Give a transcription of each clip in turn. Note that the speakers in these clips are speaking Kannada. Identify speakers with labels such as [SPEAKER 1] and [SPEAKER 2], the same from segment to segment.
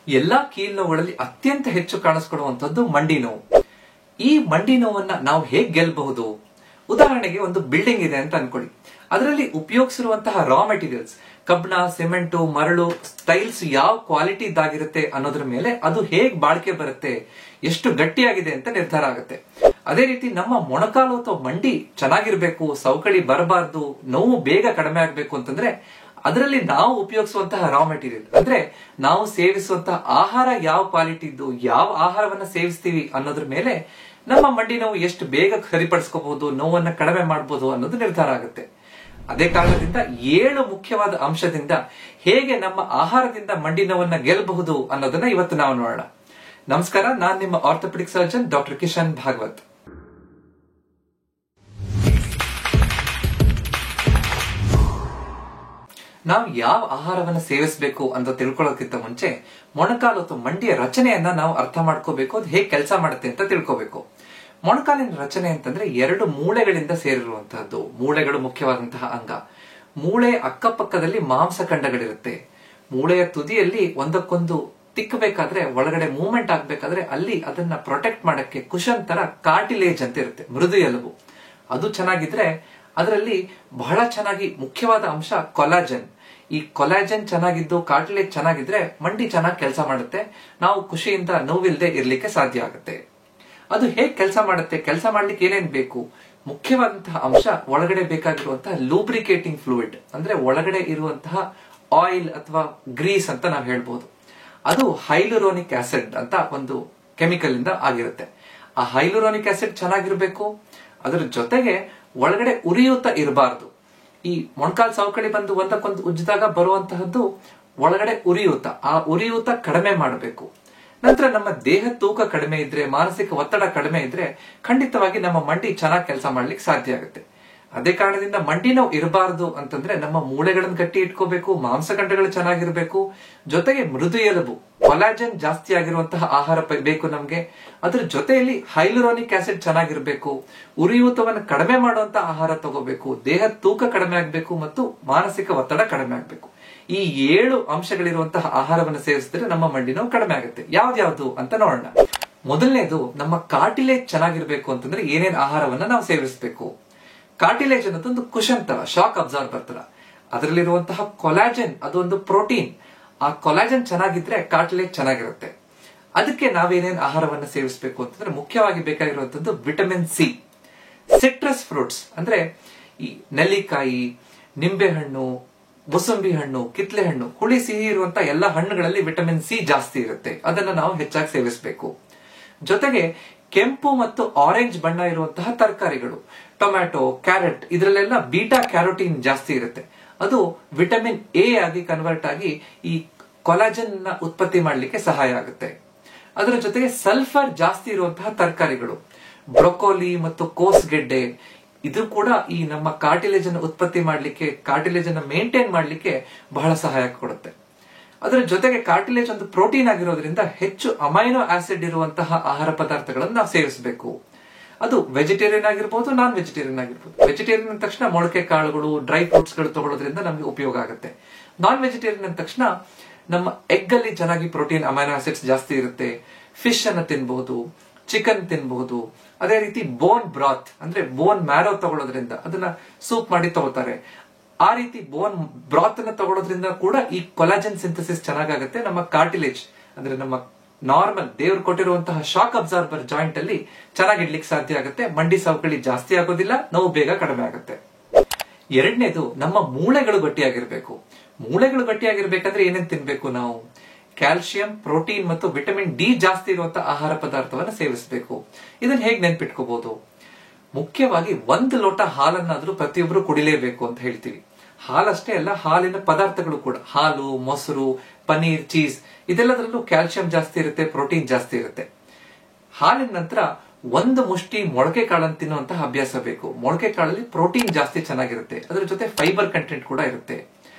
[SPEAKER 1] ಎಲ್ಲಾ ಕೀಲ್ ನೋವುಗಳಲ್ಲಿ ಅತ್ಯಂತ ಹೆಚ್ಚು ಕಾಣಿಸ್ಕೊಳ್ಳುವಂತದ್ದು ಮಂಡಿ ನೋವು. ಈ ಮಂಡಿ ನೋವನ್ನ ನಾವು ಹೇಗೆ ಗೆಲ್ಲಬಹುದು? ಉದಾಹರಣೆಗೆ ಒಂದು ಬಿಲ್ಡಿಂಗ್ ಇದೆ ಅಂತ ಅನ್ಕೊಳ್ಳಿ. ಅದರಲ್ಲಿ ಉಪಯೋಗಿಸಿರುವಂತಹ ರಾ ಮೆಟೀರಿಯಲ್ಸ್, ಕಬ್ಬಿಣ, ಸಿಮೆಂಟು, ಮರಳು, ಟೈಲ್ಸ್ ಯಾವ ಕ್ವಾಲಿಟಿ ಇದ್ದಾಗಿರುತ್ತೆ ಅನ್ನೋದ್ರ ಮೇಲೆ ಅದು ಹೇಗ್ ಬಾಳಿಕೆ ಬರುತ್ತೆ, ಎಷ್ಟು ಗಟ್ಟಿಯಾಗಿದೆ ಅಂತ ನಿರ್ಧಾರ ಆಗುತ್ತೆ. ಅದೇ ರೀತಿ ನಮ್ಮ ಮೊಣಕಾಲು ಅಥವಾ ಮಂಡಿ ಚೆನ್ನಾಗಿರ್ಬೇಕು, ಸವಕಳಿ ಬರಬಾರ್ದು, ನೋವು ಬೇಗ ಕಡಿಮೆ ಆಗ್ಬೇಕು ಅಂತಂದ್ರೆ ಅದರಲ್ಲಿ ನಾವು ಉಪಯೋಗಿಸುವಂತಹ ರಾ ಮೆಟೀರಿಯಲ್, ಅಂದ್ರೆ ನಾವು ಸೇವಿಸುವಂತಹ ಆಹಾರ ಯಾವ ಕ್ವಾಲಿಟಿ ಇದ್ದು, ಯಾವ ಆಹಾರವನ್ನ ಸೇವಿಸ್ತೀವಿ ಅನ್ನೋದ್ರ ಮೇಲೆ ನಮ್ಮ ಮಂಡಿ ನೋವು ಎಷ್ಟು ಬೇಗ ಸರಿಪಡಿಸ್ಕೋಬಹುದು, ನೋವನ್ನ ಕಡಿಮೆ ಮಾಡಬಹುದು ಅನ್ನೋದು ನಿರ್ಧಾರ ಆಗುತ್ತೆ. ಅದೇ ಕಾರಣದಿಂದ 7 ಮುಖ್ಯವಾದ ಅಂಶದಿಂದ ಹೇಗೆ ನಮ್ಮ ಆಹಾರದಿಂದ ಮಂಡಿ ನೋವನ್ನ ಗೆಲ್ಲಬಹುದು ಅನ್ನೋದನ್ನ ಇವತ್ತು ನಾವು ನೋಡೋಣ. ನಮಸ್ಕಾರ, ನಾನು ನಿಮ್ಮ orthopedic surgeon doctor Kishan Bhagwat. ನಾವು ಯಾವ ಆಹಾರವನ್ನ ಸೇವಿಸಬೇಕು ಅಂತ ತಿಳ್ಕೊಳ್ಳೋದಕ್ಕಿಂತ ಮುಂಚೆ ಮೊಣಕಾಲು ಅಥವಾ ಮಂಡಿಯ ರಚನೆಯನ್ನ ನಾವು ಅರ್ಥ ಮಾಡ್ಕೋಬೇಕು. ಅದು ಹೇಗೆ ಕೆಲಸ ಮಾಡುತ್ತೆ ಅಂತ ತಿಳ್ಕೋಬೇಕು. ಮೊಣಕಾಲಿನ ರಚನೆ ಅಂತಂದ್ರೆ 2 ಮೂಳೆಗಳಿಂದ ಸೇರಿರುವಂತಹದ್ದು. ಮೂಳೆಗಳು ಮುಖ್ಯವಾದಂತಹ ಅಂಗ. ಮೂಳೆ ಅಕ್ಕಪಕ್ಕದಲ್ಲಿ ಮಾಂಸಖಂಡಗಳಿರುತ್ತೆ. ಮೂಳೆಯ ತುದಿಯಲ್ಲಿ ಒಂದಕ್ಕೊಂದು ತಿಕ್ಕಬೇಕಾದ್ರೆ, ಒಳಗಡೆ ಮೂವ್ಮೆಂಟ್ ಆಗ್ಬೇಕಾದ್ರೆ ಅಲ್ಲಿ ಅದನ್ನ ಪ್ರೊಟೆಕ್ಟ್ ಮಾಡಕ್ಕೆ ಕುಶನ್ ತರ ಕಾರ್ಟಿಲೇಜ್ ಅಂತ ಇರುತ್ತೆ, ಮೃದು ಎಲುಬು. ಅದು ಚೆನ್ನಾಗಿದ್ರೆ ಅದರಲ್ಲಿ ಬಹಳ ಚೆನ್ನಾಗಿ ಮುಖ್ಯವಾದ ಅಂಶ ಕೊಲಾಜನ್. ಈ ಕೊಲಾಜನ್ ಚೆನ್ನಾಗಿದ್ದು ಕಾರ್ಟಿಲೇಜ್ ಚೆನ್ನಾಗಿದ್ರೆ ಮಂಡಿ ಚೆನ್ನಾಗಿ ಕೆಲಸ ಮಾಡುತ್ತೆ. ನಾವು ಖುಷಿಯಿಂದ ನೋವಿಲ್ಲದೆ ಇರ್ಲಿಕ್ಕೆ ಸಾಧ್ಯ ಆಗುತ್ತೆ. ಅದು ಹೇಗೆ ಕೆಲಸ ಮಾಡುತ್ತೆ, ಕೆಲಸ ಮಾಡ್ಲಿಕ್ಕೆ ಏನೇನ್ ಬೇಕು? ಮುಖ್ಯವಾದಂತಹ ಅಂಶ ಒಳಗಡೆ ಬೇಕಾಗಿರುವಂತಹ ಲೂಬ್ರಿಕೇಟಿಂಗ್ ಫ್ಲೂಯಿಡ್, ಅಂದ್ರೆ ಒಳಗಡೆ ಇರುವಂತಹ ಆಯಿಲ್ ಅಥವಾ ಗ್ರೀಸ್ ಅಂತ ನಾವು ಹೇಳ್ಬೋದು. ಅದು ಹೈಲುರೋನಿಕ್ ಆಸಿಡ್ ಅಂತ ಒಂದು ಕೆಮಿಕಲ್ ಇಂದ ಆಗಿರುತ್ತೆ. ಆ ಹೈಲುರೋನಿಕ್ ಆಸಿಡ್ ಚೆನ್ನಾಗಿರ್ಬೇಕು. ಅದರ ಜೊತೆಗೆ ಒಳಗಡೆ ಉರಿಯೂತ ಇರಬಾರ್ದು. ಈ ಮೊಣಕಾಲ್ ಸವಕಳಿ ಬಂದು ಒಂದಕ್ಕೊಂದು ಉಜ್ಜಿದಾಗ ಬರುವಂತಹದ್ದು ಒಳಗಡೆ ಉರಿಯೂತ. ಆ ಉರಿಯೂತ ಕಡಿಮೆ ಮಾಡಬೇಕು. ನಂತರ ನಮ್ಮ ದೇಹ ತೂಕ ಕಡಿಮೆ ಇದ್ರೆ, ಮಾನಸಿಕ ಒತ್ತಡ ಕಡಿಮೆ ಇದ್ರೆ ಖಂಡಿತವಾಗಿ ನಮ್ಮ ಮಂಡಿ ಚೆನ್ನಾಗಿ ಕೆಲಸ ಮಾಡ್ಲಿಕ್ಕೆ ಸಾಧ್ಯ ಆಗುತ್ತೆ. ಅದೇ ಕಾರಣದಿಂದ ಮಂಡಿ ನೋವು ಇರಬಾರ್ದು ಅಂತಂದ್ರೆ ನಮ್ಮ ಮೂಳೆಗಳನ್ನು ಗಟ್ಟಿ ಇಟ್ಕೋಬೇಕು, ಮಾಂಸಖಂಡಗಳು ಚೆನ್ನಾಗಿರ್ಬೇಕು, ಜೊತೆಗೆ ಮೃದು ಎಲುಬು, ಕೊಲಾಜನ್ ಜಾಸ್ತಿ ಆಗಿರುವಂತಹ ಆಹಾರ ಬೇಕು ನಮ್ಗೆ. ಅದ್ರ ಜೊತೆಯಲ್ಲಿ ಹೈಲುರೋನಿಕ್ ಆಸಿಡ್ ಚೆನ್ನಾಗಿರ್ಬೇಕು, ಉರಿಯೂತವನ್ನು ಕಡಿಮೆ ಮಾಡುವಂತಹ ಆಹಾರ ತಗೋಬೇಕು, ದೇಹ ತೂಕ ಕಡಿಮೆ ಆಗ್ಬೇಕು ಮತ್ತು ಮಾನಸಿಕ ಒತ್ತಡ ಕಡಿಮೆ ಆಗ್ಬೇಕು. ಈ 7 ಅಂಶಗಳಿರುವಂತಹ ಆಹಾರವನ್ನು ಸೇವಿಸಿದ್ರೆ ನಮ್ಮ ಮಂಡಿ ನೋವು ಕಡಿಮೆ ಆಗುತ್ತೆ. ಯಾವ್ದ್ಯಾವ್ದು ಅಂತ ನೋಡೋಣ. ಮೊದಲನೇದು, ನಮ್ಮ ಕಾರ್ಟಿಲೇಜ್ ಚೆನ್ನಾಗಿರ್ಬೇಕು ಅಂತಂದ್ರೆ ಏನೇನ್ ಆಹಾರವನ್ನ ನಾವು ಸೇವಿಸಬೇಕು? ಕಾರ್ಟಿಲೇಜ್ ಅನ್ನೋದೊಂದು ಕುಶನ್ ತರ, ಶಾಕ್ ಅಬ್ಸಾರ್ಬರ್ ತರ. ಅದರಲ್ಲಿರುವಂತಹ ಕೊಲಾಜನ್ ಅದೊಂದು ಪ್ರೋಟೀನ್. ಆ ಕೊಲಾಜನ್ ಚೆನ್ನಾಗಿದ್ರೆ ಕಾರ್ಟಿಲೇಜ್ ಚೆನ್ನಾಗಿರುತ್ತೆ. ಅದಕ್ಕೆ ನಾವೇನೇನ್ ಆಹಾರವನ್ನ ಸೇವಿಸಬೇಕು ಅಂತಂದ್ರೆ ಮುಖ್ಯವಾಗಿ ಬೇಕಾಗಿರುವಂತದ್ದು ವಿಟಮಿನ್ ಸಿ. ಸಿಟ್ರಸ್ ಫ್ರೂಟ್ಸ್ ಅಂದ್ರೆ ಈ ನೆಲ್ಲಿಕಾಯಿ, ನಿಂಬೆಹಣ್ಣು, ಮೂಸಂಬಿ ಹಣ್ಣು, ಕಿತ್ಲೆ ಹಣ್ಣು, ಹುಳಿ ಸಿಹಿ ಇರುವಂತ ಎಲ್ಲಾ ಹಣ್ಣುಗಳಲ್ಲಿ ವಿಟಮಿನ್ ಸಿ ಜಾಸ್ತಿ ಇರುತ್ತೆ. ಅದನ್ನ ನಾವು ಹೆಚ್ಚಾಗಿ ಸೇವಿಸಬೇಕು. ಜೊತೆಗೆ ಕೆಂಪು ಮತ್ತು ಆರೆಂಜ್ ಬಣ್ಣ ಇರುವಂತಹ ತರಕಾರಿಗಳು, ಟೊಮ್ಯಾಟೊ, ಕ್ಯಾರೆಟ್, ಇದರಲ್ಲೆಲ್ಲ ಬೀಟಾ ಕ್ಯಾರೋಟಿನ್ ಜಾಸ್ತಿ ಇರುತ್ತೆ. ಅದು ವಿಟಮಿನ್ ಎ ಆಗಿ ಕನ್ವರ್ಟ್ ಆಗಿ ಈ ಕೊಲಾಜನ್ ನ ಉತ್ಪತ್ತಿ ಮಾಡಲಿಕ್ಕೆ ಸಹಾಯ ಆಗುತ್ತೆ. ಅದರ ಜೊತೆಗೆ ಸಲ್ಫರ್ ಜಾಸ್ತಿ ಇರುವಂತಹ ತರಕಾರಿಗಳು, ಬ್ರೊಕೋಲಿ ಮತ್ತು ಕೋಸ್ಗೆಡ್ಡೆ, ಇದು ಕೂಡ ಈ ನಮ್ಮ ಕಾರ್ಟಿಲೇಜ್ ಅನ್ನು ಉತ್ಪತ್ತಿ ಮಾಡಲಿಕ್ಕೆ, ಕಾರ್ಟಿಲೇಜ್ ಅನ್ನು ಮೇಂಟೈನ್ ಮಾಡಲಿಕ್ಕೆ ಬಹಳ ಸಹಾಯ ಕೊಡುತ್ತೆ. ಅದರ ಜೊತೆಗೆ ಕಾರ್ಟಿಲೇಜ್ ಒಂದು ಪ್ರೋಟೀನ್ ಆಗಿರೋದ್ರಿಂದ ಹೆಚ್ಚು ಅಮೈನೋ ಆಸಿಡ್ ಇರುವಂತಹ ಆಹಾರ ಪದಾರ್ಥಗಳನ್ನು ನಾವು ಸೇವಿಸಬೇಕು. ಅದು ವೆಜಿಟೇರಿಯನ್ ಆಗಿರ್ಬೋದು, ನಾನ್ ವೆಜಿಟೇರಿಯನ್ ಆಗಿರ್ಬೋದು. ವೆಜಿಟೇರಿಯನ್ ಅಂದ ತಕ್ಷಣ ಮೊಳಕೆ ಕಾಳುಗಳು, ಡ್ರೈ ಫ್ರೂಟ್ಸ್ ಗಳು ತಗೊಳ್ಳೋದ್ರಿಂದ ನಮಗೆ ಉಪಯೋಗ ಆಗುತ್ತೆ. ನಾನ್ ವೆಜಿಟೇರಿಯನ್ ಅಂದ ತಕ್ಷಣ ನಮ್ಮ ಎಗ್ ಅಲ್ಲಿ ಚೆನ್ನಾಗಿ ಪ್ರೋಟೀನ್, ಅಮೈನೋ ಆಸಿಡ್ಸ್ ಜಾಸ್ತಿ ಇರುತ್ತೆ. ಫಿಶ್ ಅನ್ನ ತಿನ್ಬಹುದು, ಚಿಕನ್ ತಿನ್ಬಹುದು. ಅದೇ ರೀತಿ ಬೋನ್ ಬ್ರಾತ್ ಅಂದ್ರೆ ಬೋನ್ ಮ್ಯಾರೋ ತಗೊಳ್ಳೋದ್ರಿಂದ, ಅದನ್ನ ಸೂಪ್ ಮಾಡಿ ತಗೋತಾರೆ. ಆ ರೀತಿ ಬೋನ್ ಬ್ರಾತ್ ಅನ್ನ ತಗೊಳ್ಳೋದ್ರಿಂದ ಕೂಡ ಈ ಕೊಲಾಜನ್ ಸಿಂಥಸಿಸ್ ಚೆನ್ನಾಗಾಗುತ್ತೆ. ನಮ್ಮ ಕಾರ್ಟಿಲೇಜ್ ಅಂದ್ರೆ ನಮ್ಮ ನಾರ್ಮಲ್ ದೇವ್ರು ಕೊಟ್ಟಿರುವಂತಹ ಶಾಕ್ ಅಬ್ಸಾರ್ಬರ್ ಜಾಯಿಂಟ್ ಅಲ್ಲಿ ಚೆನ್ನಾಗಿಡ್ಲಿಕ್ಕೆ ಸಾಧ್ಯ ಆಗುತ್ತೆ. ಮಂಡಿ ಸವಕಳಿ ಜಾಸ್ತಿ ಆಗೋದಿಲ್ಲ, ನೋವು ಬೇಗ ಕಡಿಮೆ ಆಗುತ್ತೆ. ಎರಡನೇದು, ನಮ್ಮ ಮೂಳೆಗಳು ಗಟ್ಟಿಯಾಗಿರ್ಬೇಕು. ಮೂಳೆಗಳು ಗಟ್ಟಿಯಾಗಿರ್ಬೇಕಂದ್ರೆ ಏನೇನ್ ತಿನ್ಬೇಕು ನಾವು? ಕ್ಯಾಲ್ಸಿಯಂ, ಪ್ರೋಟೀನ್ ಮತ್ತು ವಿಟಮಿನ್ ಡಿ ಜಾಸ್ತಿ ಇರುವಂತಹ ಆಹಾರ ಪದಾರ್ಥವನ್ನು ಸೇವಿಸಬೇಕು. ಇದನ್ನ ಹೇಗೆ ನೆನ್ಪಿಟ್ಕೋಬಹುದು? ಮುಖ್ಯವಾಗಿ 1 ಲೋಟ ಹಾಲನ್ನಾದ್ರೂ ಪ್ರತಿಯೊಬ್ಬರು ಕುಡಿಲೇಬೇಕು ಅಂತ ಹೇಳ್ತೀವಿ. ಹಾಲಷ್ಟೇ ಅಲ್ಲ, ಹಾಲಿನ ಪದಾರ್ಥಗಳು ಕೂಡ, ಹಾಲು, ಮೊಸರು, ಪನೀರ್, ಚೀಸ್, ಇದೆಲ್ಲದರಲ್ಲೂ ಕ್ಯಾಲ್ಸಿಯಂ ಜಾಸ್ತಿ ಇರುತ್ತೆ, ಪ್ರೋಟೀನ್ ಜಾಸ್ತಿ ಇರುತ್ತೆ. ಹಾಲಿನ ನಂತರ 1 ಮುಷ್ಟಿ ಮೊಳಕೆ ಕಾಳನ್ನು ತಿನ್ನುವಂತಹ ಅಭ್ಯಾಸ ಬೇಕು. ಮೊಳಕೆ ಕಾಳಲ್ಲಿ ಪ್ರೋಟೀನ್ ಜಾಸ್ತಿ ಚೆನ್ನಾಗಿರುತ್ತೆ, ಅದರ ಜೊತೆ ಫೈಬರ್ ಕಂಟೆಂಟ್ ಕೂಡ ಇರುತ್ತೆ.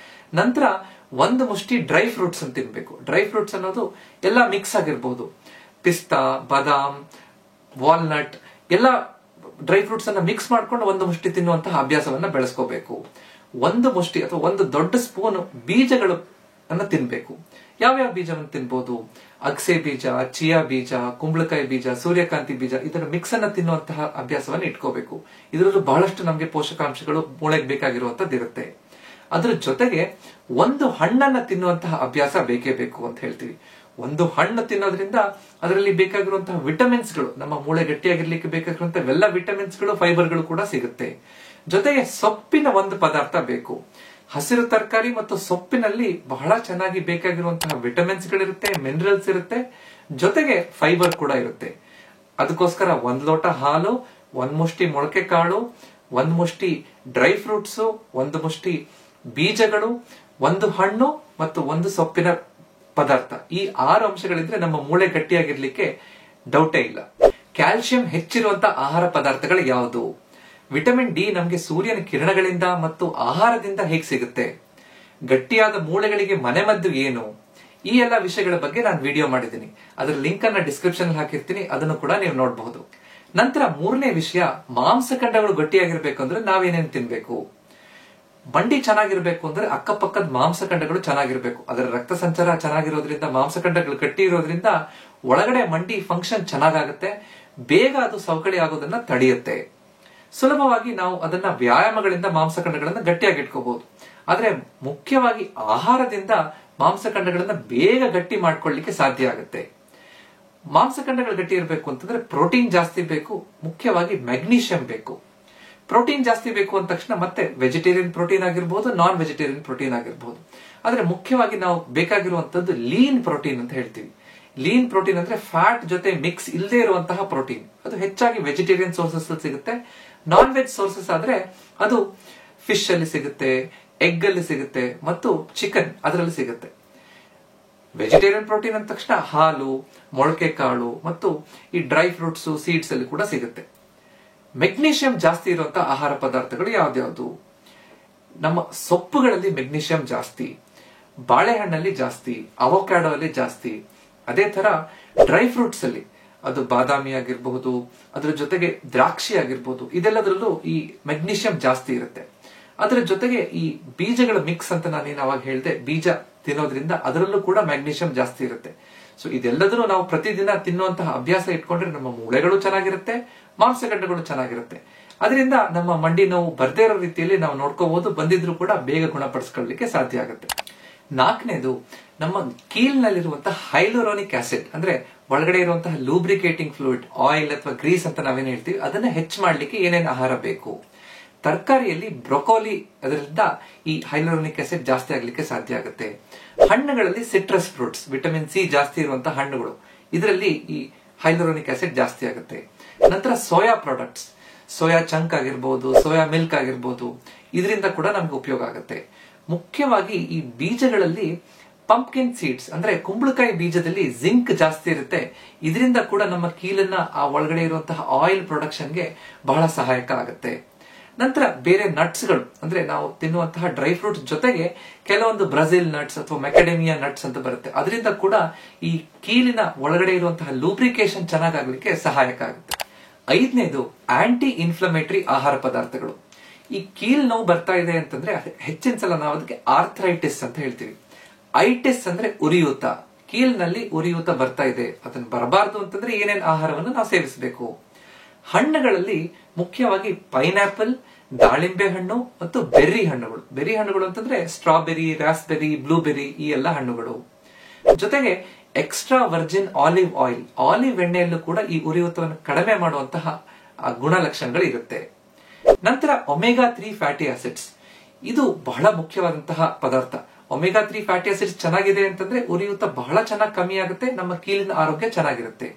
[SPEAKER 1] ನಂತರ 1 ಮುಷ್ಟಿ ಡ್ರೈ ಫ್ರೂಟ್ಸ್ ಅಂತ ತಿನ್ಬೇಕು. ಡ್ರೈ ಫ್ರೂಟ್ಸ್ ಅನ್ನೋದು ಎಲ್ಲ ಮಿಕ್ಸ್ ಆಗಿರ್ಬಹುದು. ಪಿಸ್ತಾ, ಬಾದಾಮ್, ವಾಲ್ನಟ್ ಎಲ್ಲ ಡ್ರೈ ಫ್ರೂಟ್ಸ್ ಅನ್ನ ಮಿಕ್ಸ್ ಮಾಡ್ಕೊಂಡು 1 ಮುಷ್ಟಿ ತಿನ್ನುವಂತಹ ಅಭ್ಯಾಸವನ್ನ ಬೆಳೆಸ್ಕೋಬೇಕು. 1 ಮುಷ್ಟಿ ಅಥವಾ 1 ದೊಡ್ಡ ಸ್ಪೂನ್ ಬೀಜಗಳು ಅನ್ನ ತಿನ್ಬೇಕು. ಯಾವ್ಯಾವ ಬೀಜವನ್ನು ತಿನ್ಬಹುದು? ಅಗಸೆ ಬೀಜ, ಚಿಯಾ ಬೀಜ, ಕುಂಬಳಕಾಯಿ ಬೀಜ, ಸೂರ್ಯಕಾಂತಿ ಬೀಜ, ಇದರ ಮಿಕ್ಸ್ ಅನ್ನ ತಿನ್ನುವಂತಹ ಅಭ್ಯಾಸವನ್ನು ಇಟ್ಕೋಬೇಕು. ಇದರಲ್ಲೂ ಬಹಳಷ್ಟು ನಮಗೆ ಪೋಷಕಾಂಶಗಳು ಮೂಳೆಗೆ ಬೇಕಾಗಿರುವಂತದ್ದು ಇರುತ್ತೆ. ಅದ್ರ ಜೊತೆಗೆ ಒಂದು ಹಣ್ಣನ್ನ ತಿನ್ನುವಂತಹ ಅಭ್ಯಾಸ ಬೇಕೇ ಬೇಕು ಅಂತ ಹೇಳ್ತೀವಿ. ಒಂದು ಹಣ್ಣು ತಿನ್ನೋದ್ರಿಂದ ಅದರಲ್ಲಿ ಬೇಕಾಗಿರುವಂತಹ ವಿಟಮಿನ್ಸ್ಗಳು, ನಮ್ಮ ಮೂಳೆ ಗಟ್ಟಿಯಾಗಿರ್ಲಿಕ್ಕೆ ಬೇಕಾಗಿರುವಂತಹ ಎಲ್ಲ ವಿಟಮಿನ್ಸ್ಗಳು, ಫೈಬರ್ಗಳು ಕೂಡ ಸಿಗುತ್ತೆ. ಜೊತೆಗೆ ಸೊಪ್ಪಿನ ಒಂದು ಪದಾರ್ಥ ಬೇಕು. ಹಸಿರು ತರಕಾರಿ ಮತ್ತು ಸೊಪ್ಪಿನಲ್ಲಿ ಬಹಳ ಚೆನ್ನಾಗಿ ಬೇಕಾಗಿರುವಂತಹ ವಿಟಮಿನ್ಸ್ ಗಳಿರುತ್ತೆ, ಮಿನರಲ್ಸ್ ಇರುತ್ತೆ, ಜೊತೆಗೆ ಫೈಬರ್ ಕೂಡ ಇರುತ್ತೆ. ಅದಕ್ಕೋಸ್ಕರ 1 ಲೋಟ ಹಾಲು, 1 ಮುಷ್ಟಿ ಮೊಳಕೆ ಕಾಳು, 1 ಮುಷ್ಟಿ ಡ್ರೈ ಫ್ರೂಟ್ಸ್, 1 ಮುಷ್ಟಿ ಬೀಜಗಳು, 1 ಹಣ್ಣು ಮತ್ತು 1 ಸೊಪ್ಪಿನ ಪದಾರ್ಥ, ಈ 6 ಅಂಶಗಳಿದ್ರೆ ನಮ್ಮ ಮೂಳೆ ಗಟ್ಟಿಯಾಗಿರ್ಲಿಕ್ಕೆ ಡೌಟೇ ಇಲ್ಲ. ಕ್ಯಾಲ್ಸಿಯಂ ಹೆಚ್ಚಿರುವಂತಹ ಆಹಾರ ಪದಾರ್ಥಗಳು ಯಾವುದು? ವಿಟಮಿನ್ ಡಿ ನಮಗೆ ಸೂರ್ಯನ ಕಿರಣಗಳಿಂದ ಮತ್ತು ಆಹಾರದಿಂದ ಹೇಗೆ ಸಿಗುತ್ತೆ? ಗಟ್ಟಿಯಾದ ಮೂಳೆಗಳಿಗೆ ಮನೆಮದ್ದು ಏನು? ಈ ಎಲ್ಲ ವಿಷಯಗಳ ಬಗ್ಗೆ ನಾನು ವಿಡಿಯೋ ಮಾಡಿದ್ದೀನಿ. ಅದರ ಲಿಂಕ್ ಅನ್ನ ಡಿಸ್ಕ್ರಿಪ್ಷನ್ ಹಾಕಿರ್ತೀನಿ, ಅದನ್ನು ಕೂಡ ನೀವು ನೋಡಬಹುದು. ನಂತರ 3ನೇ ವಿಷಯ, ಮಾಂಸಖಂಡಗಳು ಗಟ್ಟಿಯಾಗಿರ್ಬೇಕು ಅಂದ್ರೆ ನಾವೇನೇನು ತಿನ್ಬೇಕು? ಮಂಡಿ ಚೆನ್ನಾಗಿರ್ಬೇಕು ಅಂದ್ರೆ ಅಕ್ಕಪಕ್ಕದ ಮಾಂಸಖಂಡಗಳು ಚೆನ್ನಾಗಿರ್ಬೇಕು. ಅದರ ರಕ್ತ ಸಂಚಾರ ಚೆನ್ನಾಗಿರೋದ್ರಿಂದ, ಮಾಂಸಖಂಡಗಳು ಗಟ್ಟಿ ಇರೋದ್ರಿಂದ ಒಳಗಡೆ ಮಂಡಿ ಫಂಕ್ಷನ್ ಚೆನ್ನಾಗಾಗುತ್ತೆ, ಬೇಗ ಅದು ಸವಕಳಿ ಆಗೋದನ್ನ ತಡೆಯುತ್ತೆ. ಸುಲಭವಾಗಿ ನಾವು ಅದನ್ನ ವ್ಯಾಯಾಮಗಳಿಂದ ಮಾಂಸಖಂಡಗಳನ್ನ ಗಟ್ಟಿಯಾಗಿ ಇಟ್ಕೋಬಹುದು. ಆದ್ರೆ ಮುಖ್ಯವಾಗಿ ಆಹಾರದಿಂದ ಮಾಂಸಖಂಡಗಳನ್ನ ಬೇಗ ಗಟ್ಟಿ ಮಾಡ್ಕೊಳ್ಳಿಕ್ಕೆ ಸಾಧ್ಯ ಆಗುತ್ತೆ. ಮಾಂಸಖಂಡಗಳು ಗಟ್ಟಿ ಇರಬೇಕು ಅಂತಂದ್ರೆ ಪ್ರೋಟೀನ್ ಜಾಸ್ತಿ ಬೇಕು, ಮುಖ್ಯವಾಗಿ ಮೆಗ್ನೀಷಿಯಂ ಬೇಕು. ಪ್ರೋಟೀನ್ ಜಾಸ್ತಿ ಬೇಕು ಅಂದ ತಕ್ಷಣ ಮತ್ತೆ ವೆಜಿಟೇರಿಯನ್ ಪ್ರೋಟೀನ್ ಆಗಿರ್ಬೋದು, ನಾನ್ ವೆಜಿಟೇರಿಯನ್ ಪ್ರೋಟೀನ್ ಆಗಿರ್ಬೋದು. ಆದ್ರೆ ಮುಖ್ಯವಾಗಿ ನಾವು ಬೇಕಾಗಿರುವಂತದ್ದು ಲೀನ್ ಪ್ರೋಟೀನ್ ಅಂತ ಹೇಳ್ತೀವಿ. ಲೀನ್ ಪ್ರೋಟೀನ್ ಅಂದ್ರೆ ಫ್ಯಾಟ್ ಜೊತೆ ಮಿಕ್ಸ್ ಇಲ್ಲದೆ ಇರುವಂತಹ ಪ್ರೋಟೀನ್. ಅದು ಹೆಚ್ಚಾಗಿ ವೆಜಿಟೇರಿಯನ್ ಸೋರ್ಸಸ್ ಅಲ್ಲಿ ಸಿಗುತ್ತೆ. ನಾನ್ ವೆಜ್ ಸೋರ್ಸಸ್ ಆದ್ರೆ ಅದು ಫಿಶ್ ಅಲ್ಲಿ ಸಿಗುತ್ತೆ, ಎಗ್ ಅಲ್ಲಿ ಸಿಗುತ್ತೆ ಮತ್ತು ಚಿಕನ್ ಅದರಲ್ಲಿ ಸಿಗುತ್ತೆ. ವೆಜಿಟೇರಿಯನ್ ಪ್ರೋಟೀನ್ ಅಂದ ತಕ್ಷಣ ಹಾಲು, ಮೊಳಕೆ ಕಾಳು ಮತ್ತು ಈ ಡ್ರೈ ಫ್ರೂಟ್ಸ್, ಸೀಡ್ಸ್ ಅಲ್ಲಿ ಕೂಡ ಸಿಗುತ್ತೆ. ಮೆಗ್ನೀಷಿಯಂ ಜಾಸ್ತಿ ಇರುವಂತಹ ಆಹಾರ ಪದಾರ್ಥಗಳು ಯಾವ್ದ್ಯಾವ್ದು? ನಮ್ಮ ಸೊಪ್ಪುಗಳಲ್ಲಿ ಮೆಗ್ನೀಷಿಯಂ ಜಾಸ್ತಿ, ಬಾಳೆಹಣ್ಣಲ್ಲಿ ಜಾಸ್ತಿ, ಅವೊಕ್ಯಾಡೋ ಅಲ್ಲಿ ಜಾಸ್ತಿ, ಅದೇ ತರ ಡ್ರೈ ಫ್ರೂಟ್ಸ್ ಅಲ್ಲಿ ಅದು ಬಾದಾಮಿ ಆಗಿರಬಹುದು, ಅದರ ಜೊತೆಗೆ ದ್ರಾಕ್ಷಿ ಆಗಿರ್ಬೋದು, ಇದೆಲ್ಲದರಲ್ಲೂ ಈ ಮೆಗ್ನೀಷಿಯಂ ಜಾಸ್ತಿ ಇರುತ್ತೆ. ಅದರ ಜೊತೆಗೆ ಈ ಬೀಜಗಳ ಮಿಕ್ಸ್ ಅಂತ ನಾನೇನು ಅವಾಗ ಹೇಳಿದೆ, ಬೀಜ ತಿನ್ನೋದ್ರಿಂದ ಅದರಲ್ಲೂ ಕೂಡ ಮ್ಯಾಗ್ನೀಷಿಯಂ ಜಾಸ್ತಿ ಇರುತ್ತೆ. ಸೊ ಇದೆಲ್ಲದನ್ನು ನಾವು ಪ್ರತಿದಿನ ತಿನ್ನುವಂತಹ ಅಭ್ಯಾಸ ಇಟ್ಕೊಂಡ್ರೆ ನಮ್ಮ ಮೂಳೆಗಳು ಚೆನ್ನಾಗಿರುತ್ತೆ, ಮಾಂಸಖಂಡಗಳು ಚೆನ್ನಾಗಿರುತ್ತೆ. ಅದರಿಂದ ನಮ್ಮ ಮಂಡಿ ನೋವು ಬರ್ದೇ ಇರೋ ರೀತಿಯಲ್ಲಿ ನಾವು ನೋಡ್ಕೋಬಹುದು, ಬಂದಿದ್ರು ಕೂಡ ಬೇಗ ಗುಣಪಡಿಸ್ಕೊಳ್ಳಿಕ್ಕೆ ಸಾಧ್ಯ ಆಗುತ್ತೆ. 4ನೇದು, ನಮ್ಮ ಕೀಲ್ನಲ್ಲಿರುವಂತಹ ಹೈಲುರೋನಿಕ್ ಆಸಿಡ್ ಅಂದ್ರೆ ಒಳಗಡೆ ಇರುವಂತಹ ಲೂಬ್ರಿಕೇಟಿಂಗ್ ಫ್ಲೂಯಿಡ್, ಆಯಿಲ್ ಅಥವಾ ಗ್ರೀಸ್ ಅಂತ ನಾವೇನ್ ಹೇಳ್ತೀವಿ, ಅದನ್ನ ಹೆಚ್ಚು ಮಾಡ್ಲಿಕ್ಕೆ ಏನೇನು ಆಹಾರ ಬೇಕು? ತರಕಾರಿಯಲ್ಲಿ ಬ್ರೊಕೋಲಿ, ಅದರಿಂದ ಈ ಹೈಲುರೋನಿಕ್ ಆಸಿಡ್ ಜಾಸ್ತಿ ಆಗ್ಲಿಕ್ಕೆ ಸಾಧ್ಯ ಆಗುತ್ತೆ. ಹಣ್ಣುಗಳಲ್ಲಿ ಸಿಟ್ರಸ್ ಫ್ರೂಟ್ಸ್, ವಿಟಮಿನ್ ಸಿ ಜಾಸ್ತಿ ಇರುವಂತಹ ಹಣ್ಣುಗಳು, ಇದರಲ್ಲಿ ಈ ಹೈಲುರೋನಿಕ್ ಆಸಿಡ್ ಜಾಸ್ತಿ ಆಗುತ್ತೆ. ನಂತರ ಸೋಯಾ ಪ್ರಾಡಕ್ಟ್ಸ್, ಸೋಯಾ ಚಂಕ್ ಆಗಿರ್ಬೋದು, ಸೋಯಾ ಮಿಲ್ಕ್ ಆಗಿರ್ಬೋದು, ಇದರಿಂದ ಕೂಡ ನಮ್ಗೆ ಉಪಯೋಗ ಆಗುತ್ತೆ. ಮುಖ್ಯವಾಗಿ ಈ ಬೀಜಗಳಲ್ಲಿ ಪಂಪ್ಕಿನ್ ಸೀಡ್ಸ್ ಅಂದ್ರೆ ಕುಂಬಳಕಾಯಿ ಬೀಜದಲ್ಲಿ ಜಿಂಕ್ ಜಾಸ್ತಿ ಇರುತ್ತೆ. ಇದರಿಂದ ಕೂಡ ನಮ್ಮ ಕೀಲನ್ನ, ಆ ಒಳಗಡೆ ಇರುವಂತಹ ಆಯಿಲ್ ಪ್ರೊಡಕ್ಷನ್ಗೆ ಬಹಳ ಸಹಾಯಕ ಆಗುತ್ತೆ. ನಂತರ ಬೇರೆ ನಟ್ಸ್ಗಳು ಅಂದ್ರೆ ನಾವು ತಿನ್ನುವಂತಹ ಡ್ರೈ ಫ್ರೂಟ್ಸ್ ಜೊತೆಗೆ ಕೆಲವೊಂದು ಬ್ರೆಜಿಲ್ ನಟ್ಸ್ ಅಥವಾ ಮೆಕಡೆಮಿಯಾ ನಟ್ಸ್ ಅಂತ ಬರುತ್ತೆ, ಅದರಿಂದ ಕೂಡ ಈ ಕೀಲಿನ ಒಳಗಡೆ ಇರುವಂತಹ ಲೂಬ್ರಿಕೇಶನ್ ಚೆನ್ನಾಗಾಗ್ಲಿಕ್ಕೆ ಸಹಾಯಕ ಆಗುತ್ತೆ. 5ನೇದು, ಆಂಟಿ ಇನ್ಫ್ಲಮೇಟರಿ ಆಹಾರ ಪದಾರ್ಥಗಳು. ಈ ಕೀಲ್ ನೋವು ಬರ್ತಾ ಇದೆ ಅಂತಂದ್ರೆ ಹೆಚ್ಚಿನ ಸಲ ನಾವು ಅದಕ್ಕೆ ಆರ್ಥರೈಟಿಸ್ ಅಂತ ಹೇಳ್ತೀವಿ. ಐಟಿಸ್ ಅಂದ್ರೆ ಉರಿಯೂತ, ಕೀಲ್ನಲ್ಲಿ ಉರಿಯೂತ ಬರ್ತಾ ಇದೆ, ಅದನ್ನ ಬರಬಾರದು ಅಂತಂದ್ರೆ ಏನೇನು ಆಹಾರವನ್ನು ನಾವು ಸೇವಿಸಬೇಕು? ಹಣ್ಣುಗಳಲ್ಲಿ ಮುಖ್ಯವಾಗಿ ಪೈನಾಪಲ್, ದಾಳಿಂಬೆ ಹಣ್ಣು ಮತ್ತು ಬೆರ್ರಿ ಹಣ್ಣುಗಳು. ಬೆರ್ರಿ ಹಣ್ಣುಗಳು ಅಂತಂದ್ರೆ ಸ್ಟ್ರಾಬೆರಿ, ರಾಸ್ಬೆರಿ, ಬ್ಲೂಬೆರಿ, ಈ ಎಲ್ಲ ಹಣ್ಣುಗಳು. ಜೊತೆಗೆ extra virgin olive oil, olive ಎಣ್ಣೆಯಲ್ಲೂ ಕೂಡ ಈ ಉರಿಯೂತವನ್ನು ಕಡಿಮೆ ಮಾಡುವಂತಹ ಗುಣಲಕ್ಷಣಗಳು ಇರುತ್ತೆ. ನಂತರ ಒಮೆಗಾ 3 ಫ್ಯಾಟಿ ಆಸಿಡ್ಸ್, ಇದು ಬಹಳ ಮುಖ್ಯವಾದಂತಹ ಪದಾರ್ಥ. ಒಮೆಗಾ 3 ಫ್ಯಾಟಿ ಆಸಿಡ್ಸ್ ಚೆನ್ನಾಗಿದೆ ಅಂತಂದ್ರೆ ಉರಿಯೂತ ಬಹಳ ಚೆನ್ನಾಗಿ ಕಮ್ಮಿ ಆಗುತ್ತೆ, ನಮ್ಮ ಕೀಲಿನ ಆರೋಗ್ಯ ಚೆನ್ನಾಗಿರುತ್ತೆ.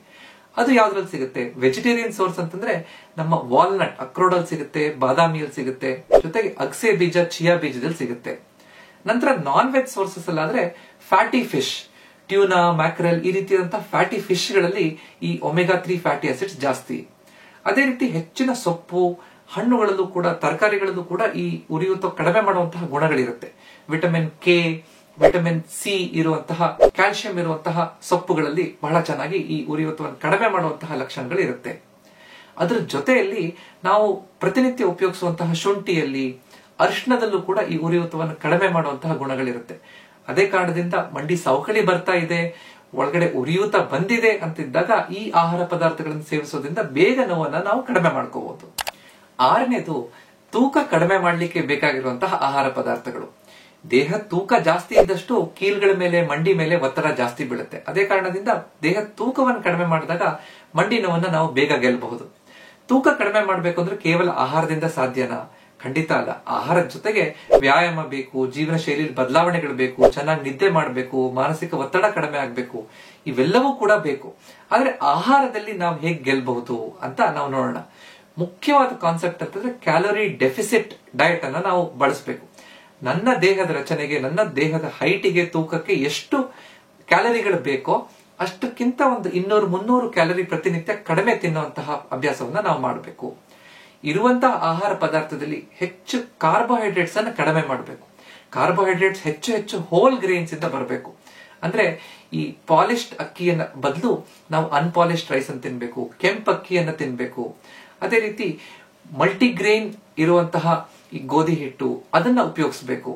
[SPEAKER 1] ಅದು ಯಾವ್ದ್ರಲ್ಲಿ ಸಿಗುತ್ತೆ? ವೆಜಿಟೇರಿಯನ್ ಸೋರ್ಸ್ ಅಂತಂದ್ರೆ ನಮ್ಮ ವಾಲ್ನಟ್, ಅಕ್ರೋಡಲ್ಲಿ ಸಿಗುತ್ತೆ, ಬಾದಾಮಿಯಲ್ಲಿ ಸಿಗುತ್ತೆ, ಜೊತೆಗೆ ಅಗಸೆ ಬೀಜ, ಚಿಯಾ ಬೀಜದಲ್ಲಿ ಸಿಗುತ್ತೆ. ನಂತರ ನಾನ್ ವೆಜ್ ಸೋರ್ಸಸ್ ಅಲ್ಲಾದ್ರೆ ಫ್ಯಾಟಿ ಫಿಶ್, ಟ್ಯೂನಾ, ಮ್ಯಾಕ್ರೆಲ್, ಈ ರೀತಿಯಾದಂತಹ ಫ್ಯಾಟಿ ಫಿಶ್ ಗಳಲ್ಲಿ ಈ ಒಮೆಗಾ 3 ಫ್ಯಾಟಿ ಆಸಿಡ್ಸ್ ಜಾಸ್ತಿ. ಅದೇ ರೀತಿ ಹೆಚ್ಚಿನ ಸೊಪ್ಪು, ಹಣ್ಣುಗಳಲ್ಲೂ ಕೂಡ, ತರಕಾರಿಗಳಲ್ಲೂ ಕೂಡ ಈ ಉರಿಯೂತ ಕಡಿಮೆ ಮಾಡುವಂತಹ ಗುಣಗಳಿರುತ್ತೆ. ವಿಟಮಿನ್ ಕೆ, ವಿಟಮಿನ್ ಸಿ ಇರುವಂತಹ, ಕ್ಯಾಲ್ಸಿಯಂ ಇರುವಂತಹ ಸೊಪ್ಪುಗಳಲ್ಲಿ ಬಹಳ ಚೆನ್ನಾಗಿ ಈ ಉರಿಯೂತವನ್ನು ಕಡಿಮೆ ಮಾಡುವಂತಹ ಲಕ್ಷಣಗಳು ಇರುತ್ತೆ. ಅದರ ಜೊತೆಯಲ್ಲಿ ನಾವು ಪ್ರತಿನಿತ್ಯ ಉಪಯೋಗಿಸುವಂತಹ ಶುಂಠಿಯಲ್ಲಿ, ಅರಿಶಿಣದಲ್ಲೂ ಕೂಡ ಈ ಉರಿಯೂತವನ್ನು ಕಡಿಮೆ ಮಾಡುವಂತಹ ಗುಣಗಳಿರುತ್ತೆ. ಅದೇ ಕಾರಣದಿಂದ ಮಂಡಿ ಸವಕಳಿ ಬರ್ತಾ ಇದೆ, ಒಳಗಡೆ ಉರಿಯೂತ ಬಂದಿದೆ ಅಂತಿದ್ದಾಗ ಈ ಆಹಾರ ಪದಾರ್ಥಗಳನ್ನು ಸೇವಿಸೋದ್ರಿಂದ ಬೇಗ ನೋವನ್ನ ನಾವು ಕಡಿಮೆ ಮಾಡ್ಕೋಬಹುದು. ಆರನೇದು ತೂಕ ಕಡಿಮೆ ಮಾಡ್ಲಿಕ್ಕೆ ಬೇಕಾಗಿರುವಂತಹ ಆಹಾರ ಪದಾರ್ಥಗಳು. ದೇಹ ತೂಕ ಜಾಸ್ತಿ ಇದ್ದಷ್ಟು ಕೀಲ್ಗಳ ಮೇಲೆ, ಮಂಡಿ ಮೇಲೆ ಒತ್ತಡ ಜಾಸ್ತಿ ಬೀಳುತ್ತೆ. ಅದೇ ಕಾರಣದಿಂದ ದೇಹ ತೂಕವನ್ನು ಕಡಿಮೆ ಮಾಡಿದಾಗ ಮಂಡಿ ನೋವನ್ನ ನಾವು ಬೇಗ ಗೆಲ್ಲಬಹುದು. ತೂಕ ಕಡಿಮೆ ಮಾಡ್ಬೇಕು ಅಂದ್ರೆ ಕೇವಲ ಆಹಾರದಿಂದ ಸಾಧ್ಯನಾ? ಖಂಡಿತ ಅಲ್ಲ. ಆಹಾರದ ಜೊತೆಗೆ ವ್ಯಾಯಾಮ ಬೇಕು, ಜೀವನ ಶೈಲಿಯಲ್ಲಿ ಬದಲಾವಣೆಗಳು ಬೇಕು, ಚೆನ್ನಾಗಿ ನಿದ್ದೆ ಮಾಡಬೇಕು, ಮಾನಸಿಕ ಒತ್ತಡ ಕಡಿಮೆ ಆಗ್ಬೇಕು, ಇವೆಲ್ಲವೂ ಕೂಡ ಬೇಕು. ಆದ್ರೆ ಆಹಾರದಲ್ಲಿ ನಾವು ಹೇಗೆ ಗೆಲ್ಲಬಹುದು ಅಂತ ನಾವು ನೋಡೋಣ. ಮುಖ್ಯವಾದ ಕಾನ್ಸೆಪ್ಟ್ ಅಂತಂದ್ರೆ ಕ್ಯಾಲೋರಿ ಡೆಫಿಸಿಟ್ ಡಯಟ್ ಅನ್ನ ನಾವು ಬಳಸಬೇಕು. ನನ್ನ ದೇಹದ ರಚನೆಗೆ, ನನ್ನ ದೇಹದ ಹೈಟಿಗೆ, ತೂಕಕ್ಕೆ ಎಷ್ಟು ಕ್ಯಾಲರಿಗಳು ಬೇಕೋ ಅಷ್ಟಕ್ಕಿಂತ ಒಂದು 200-300 ಕ್ಯಾಲರಿ ಪ್ರತಿನಿತ್ಯ ಕಡಿಮೆ ತಿನ್ನುವಂತಹ ಅಭ್ಯಾಸವನ್ನ ನಾವು ಮಾಡಬೇಕು. ಇರುವಂತಹ ಆಹಾರ ಪದಾರ್ಥದಲ್ಲಿ ಹೆಚ್ಚು ಕಾರ್ಬೋಹೈಡ್ರೇಟ್ಸ್ ಅನ್ನು ಕಡಿಮೆ ಮಾಡಬೇಕು. ಕಾರ್ಬೋಹೈಡ್ರೇಟ್ಸ್ ಹೆಚ್ಚು ಹೋಲ್ ಗ್ರೇನ್ಸ್ ಇಂದ ಬರಬೇಕು. ಅಂದ್ರೆ ಈ ಪಾಲಿಶ್ಡ್ ಅಕ್ಕಿಯನ್ನ ಬದಲು ನಾವು ಅನ್ಪಾಲಿಶ್ಡ್ ರೈಸ್ ಅನ್ನು ತಿನ್ಬೇಕು, ಕೆಂಪು ಅಕ್ಕಿಯನ್ನ ತಿನ್ಬೇಕು. ಅದೇ ರೀತಿ ಮಲ್ಟಿಗ್ರೇನ್ ಇರುವಂತಹ ಈ ಗೋಧಿ ಹಿಟ್ಟು ಅದನ್ನ ಉಪಯೋಗಿಸಬೇಕು.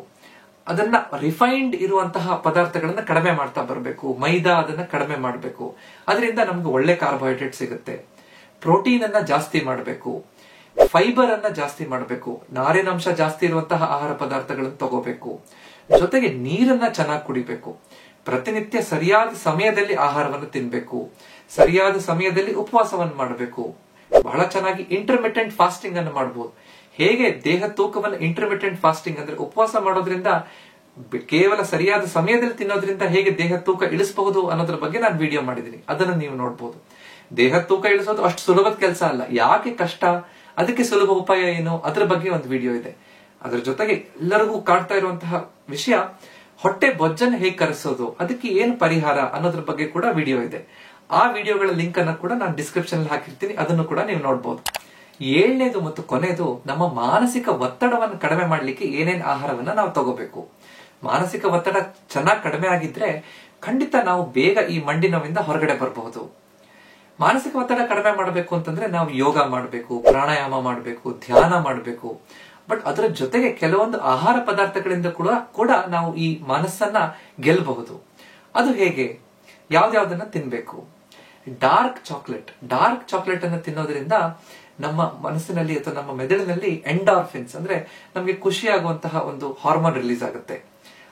[SPEAKER 1] ಅದನ್ನ ರಿಫೈನ್ಡ್ ಇರುವಂತಹ ಪದಾರ್ಥಗಳನ್ನ ಕಡಿಮೆ ಮಾಡ್ತಾ ಬರಬೇಕು. ಮೈದಾ ಅದನ್ನ ಕಡಿಮೆ ಮಾಡಬೇಕು. ಅದರಿಂದ ನಮ್ಗೆ ಒಳ್ಳೆ ಕಾರ್ಬೋಹೈಡ್ರೇಟ್ ಸಿಗುತ್ತೆ. ಪ್ರೋಟೀನ್ ಅನ್ನ ಜಾಸ್ತಿ ಮಾಡಬೇಕು, ಫೈಬರ್ ಅನ್ನ ಜಾಸ್ತಿ ಮಾಡಬೇಕು, ನಾರಿನಾಂಶ ಜಾಸ್ತಿ ಇರುವಂತಹ ಆಹಾರ ಪದಾರ್ಥಗಳನ್ನು ತಗೋಬೇಕು. ಜೊತೆಗೆ ನೀರನ್ನ ಚೆನ್ನಾಗಿ ಕುಡಿಬೇಕು. ಪ್ರತಿನಿತ್ಯ ಸರಿಯಾದ ಸಮಯದಲ್ಲಿ ಆಹಾರವನ್ನು ತಿನ್ಬೇಕು, ಸರಿಯಾದ ಸಮಯದಲ್ಲಿ ಉಪವಾಸವನ್ನು ಮಾಡಬೇಕು. ಬಹಳ ಚೆನ್ನಾಗಿ ಇಂಟರ್ಮಿಟೆಂಟ್ ಫಾಸ್ಟಿಂಗ್ ಅನ್ನು ಮಾಡಬಹುದು. ಹೇಗೆ ದೇಹ ತೂಕವನ್ನು ಇಂಟರ್ಮಿಟೆಂಟ್ ಫಾಸ್ಟಿಂಗ್ ಅಂದ್ರೆ ಉಪವಾಸ ಮಾಡೋದ್ರಿಂದ, ಕೇವಲ ಸರಿಯಾದ ಸಮಯದಲ್ಲಿ ತಿನ್ನೋದ್ರಿಂದ ಹೇಗೆ ದೇಹ ತೂಕ ಇಳಿಸಬಹುದು ಅನ್ನೋದ್ರ ಬಗ್ಗೆ ನಾನು ವಿಡಿಯೋ ಮಾಡಿದ್ದೀನಿ, ಅದನ್ನು ನೀವು ನೋಡಬಹುದು. ದೇಹ ತೂಕ ಇಳಿಸೋದು ಅಷ್ಟು ಸುಲಭದ ಕೆಲಸ ಅಲ್ಲ. ಯಾಕೆ ಕಷ್ಟ, ಅದಕ್ಕೆ ಸುಲಭ ಉಪಾಯ ಏನು, ಅದರ ಬಗ್ಗೆ ಒಂದು ವಿಡಿಯೋ ಇದೆ. ಅದರ ಜೊತೆಗೆ ಎಲ್ಲರಿಗೂ ಕಾಡ್ತಾ ಇರುವಂತಹ ವಿಷಯ ಹೊಟ್ಟೆ ಬೊಜ್ಜನ್ನು ಹೇಗೆ ಕರೆಸೋದು, ಅದಕ್ಕೆ ಏನು ಪರಿಹಾರ ಅನ್ನೋದ್ರ ಬಗ್ಗೆ ಕೂಡ ವಿಡಿಯೋ ಇದೆ. ಆ ವಿಡಿಯೋಗಳ ಲಿಂಕ್ ಅನ್ನು ಕೂಡ ನಾನು ಡಿಸ್ಕ್ರಿಪ್ಷನ್ ಅಲ್ಲಿ ಹಾಕಿರ್ತೀನಿ, ಅದನ್ನು ಕೂಡ ನೀವು ನೋಡಬಹುದು. 7ನೇದು ಮತ್ತು ಕೊನೆಯದು ನಮ್ಮ ಮಾನಸಿಕ ಒತ್ತಡವನ್ನು ಕಡಿಮೆ ಮಾಡ್ಲಿಕ್ಕೆ ಏನೇನು ಆಹಾರವನ್ನ ನಾವು ತಗೋಬೇಕು. ಮಾನಸಿಕ ಒತ್ತಡ ಚೆನ್ನಾಗಿ ಕಡಿಮೆ ಆಗಿದ್ರೆ ಖಂಡಿತ ನಾವು ಬೇಗ ಈ ಮಂಡಿ ನೋವಿಂದ ಹೊರಗಡೆ ಬರಬಹುದು. ಮಾನಸಿಕ ಒತ್ತಡ ಕಡಿಮೆ ಮಾಡಬೇಕು ಅಂತಂದ್ರೆ ನಾವು ಯೋಗ ಮಾಡಬೇಕು, ಪ್ರಾಣಾಯಾಮ ಮಾಡಬೇಕು, ಧ್ಯಾನ ಮಾಡಬೇಕು. ಬಟ್ ಅದರ ಜೊತೆಗೆ ಕೆಲವೊಂದು ಆಹಾರ ಪದಾರ್ಥಗಳಿಂದ ಕೂಡ ನಾವು ಈ ಮನಸ್ಸನ್ನ ಗೆಲ್ಲಬಹುದು. ಅದು ಹೇಗೆ, ಯಾವ್ದಾವ್ದನ್ನ ತಿನ್ಬೇಕು? ಡಾರ್ಕ್ ಚಾಕ್ಲೇಟ್ ಅನ್ನು ತಿನ್ನೋದ್ರಿಂದ ನಮ್ಮ ಮನಸ್ಸಿನಲ್ಲಿ ಅಥವಾ ನಮ್ಮ ಮೆದುಳಿನಲ್ಲಿ ಎಂಡಾರ್ಫಿನ್ಸ್ ಅಂದ್ರೆ ನಮಗೆ ಖುಷಿಯಾಗುವಂತಹ ಒಂದು ಹಾರ್ಮೋನ್ ರಿಲೀಸ್ ಆಗುತ್ತೆ.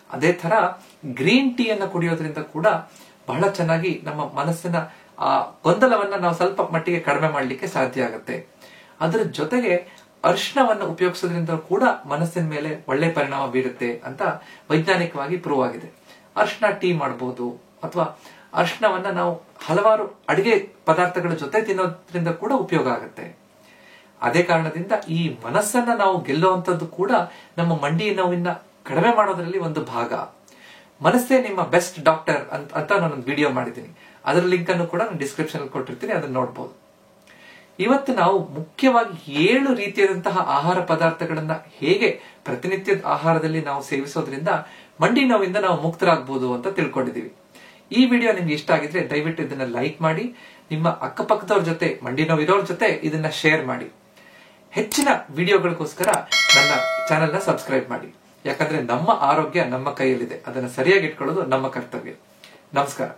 [SPEAKER 1] ಅದೇ ತರ ಗ್ರೀನ್ ಟೀ ಅನ್ನು ಕುಡಿಯೋದ್ರಿಂದ ಕೂಡ ಬಹಳ ಚೆನ್ನಾಗಿ ನಮ್ಮ ಮನಸ್ಸಿನ ಆ ಗೊಂದಲವನ್ನ ನಾವು ಸ್ವಲ್ಪ ಮಟ್ಟಿಗೆ ಕಡಿಮೆ ಮಾಡ್ಲಿಕ್ಕೆ ಸಾಧ್ಯ ಆಗುತ್ತೆ. ಅದರ ಜೊತೆಗೆ ಅರಿಶಿಣವನ್ನು ಉಪಯೋಗಿಸೋದ್ರಿಂದ ಕೂಡ ಮನಸ್ಸಿನ ಮೇಲೆ ಒಳ್ಳೆ ಪರಿಣಾಮ ಬೀರುತ್ತೆ ಅಂತ ವೈಜ್ಞಾನಿಕವಾಗಿ ಪ್ರೂವ್ ಆಗಿದೆ. ಅರಿಶಿಣ ಟೀ ಮಾಡಬಹುದು, ಅಥವಾ ಅರಿಶಿಣವನ್ನ ನಾವು ಹಲವಾರು ಅಡಿಗೆ ಪದಾರ್ಥಗಳ ಜೊತೆ ತಿನ್ನೋದ್ರಿಂದ ಕೂಡ ಉಪಯೋಗ ಆಗುತ್ತೆ. ಅದೇ ಕಾರಣದಿಂದ ಈ ಮನಸ್ಸನ್ನ ನಾವು ಗೆಲ್ಲುವಂತದ್ದು ಕೂಡ ನಮ್ಮ ಮಂಡಿ ನೋವಿನ ಕಡಿಮೆ ಮಾಡೋದ್ರಲ್ಲಿ ಒಂದು ಭಾಗ. ಮನಸ್ಸೇ ನಿಮ್ಮ ಬೆಸ್ಟ್ ಡಾಕ್ಟರ್ ಅಂತ ನಾನೊಂದು ವಿಡಿಯೋ ಮಾಡಿದ್ದೀನಿ, ಅದರ ಲಿಂಕ್ ಅನ್ನು ಕೂಡ ನಾನು ಡಿಸ್ಕ್ರಿಪ್ಷನ್ ಅಲ್ಲಿ ಕೊಟ್ಟಿರ್ತೀನಿ, ಅದನ್ನ ನೋಡಬಹುದು. ಇವತ್ತು ನಾವು ಮುಖ್ಯವಾಗಿ 7 ರೀತಿಯಾದಂತಹ ಆಹಾರ ಪದಾರ್ಥಗಳನ್ನ ಹೇಗೆ ಪ್ರತಿನಿತ್ಯದ ಆಹಾರದಲ್ಲಿ ನಾವು ಸೇವಿಸೋದ್ರಿಂದ ಮಂಡಿ ನೋವಿಂದ ನಾವು ಮುಕ್ತರಾಗಬಹುದು ಅಂತ ತಿಳ್ಕೊಂಡಿದೀವಿ. ಈ ವಿಡಿಯೋ ನಿಮ್ಗೆ ಇಷ್ಟ ಆಗಿದ್ರೆ ದಯವಿಟ್ಟು ಇದನ್ನ ಲೈಕ್ ಮಾಡಿ, ನಿಮ್ಮ ಅಕ್ಕಪಕ್ಕದವ್ರ ಜೊತೆ, ಮಂಡಿ ನೋವಿರೋರ್ ಜೊತೆ ಇದನ್ನ ಶೇರ್ ಮಾಡಿ. ಹೆಚ್ಚಿನ ವಿಡಿಯೋಗಳಿಗೋಸ್ಕರ ನನ್ನ ಚಾನೆಲ್ ನ ಸಬ್ಸ್ಕ್ರೈಬ್ ಮಾಡಿ. ಯಾಕಂದ್ರೆ ನಮ್ಮ ಆರೋಗ್ಯ ನಮ್ಮ ಕೈಯಲ್ಲಿದೆ, ಅದನ್ನ ಸರಿಯಾಗಿ ಇಟ್ಕೊಳ್ಳೋದು ನಮ್ಮ ಕರ್ತವ್ಯ. ನಮಸ್ಕಾರ.